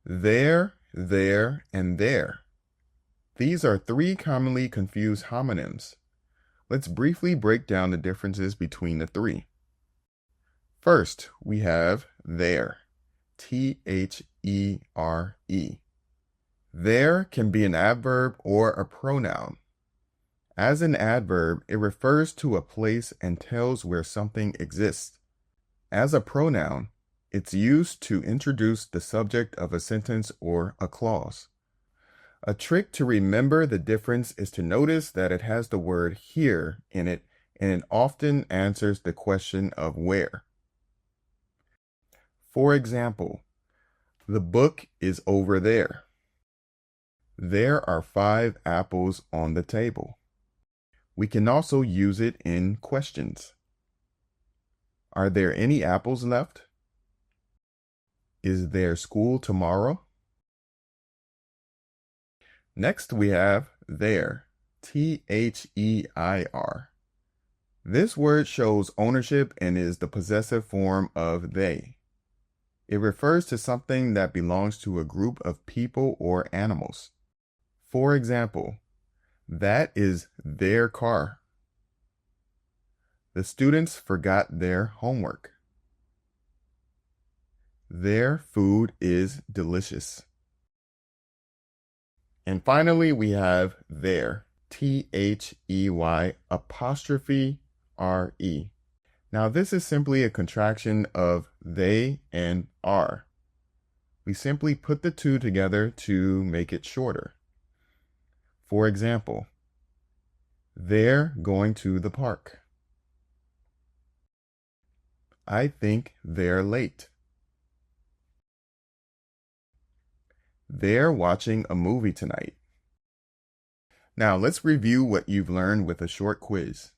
there, and there. These are three commonly confused homonyms. Let's briefly break down the differences between the three. First, we have there, T-H-E-R-E. There can be an adverb or a pronoun. As an adverb, it refers to a place and tells where something exists. As a pronoun, it's used to introduce the subject of a sentence or a clause. A trick to remember the difference is to notice that it has the word here in it, and it often answers the question of where. For example, the book is over there. There are 5 apples on the table. We can also use it in questions. Are there any apples left? Is there school tomorrow? Next, we have there, T-H-E-I-R. This word shows ownership and is the possessive form of they. It refers to something that belongs to a group of people or animals. For example, that is their car. The students forgot their homework. Their food is delicious. And finally, we have there, T-H-E-Y apostrophe R-E. Now, this is simply a contraction of they and are. We simply put the two together to make it shorter. For example, they're going to the park. I think they're late. They're watching a movie tonight. Now let's review what you've learned with a short quiz.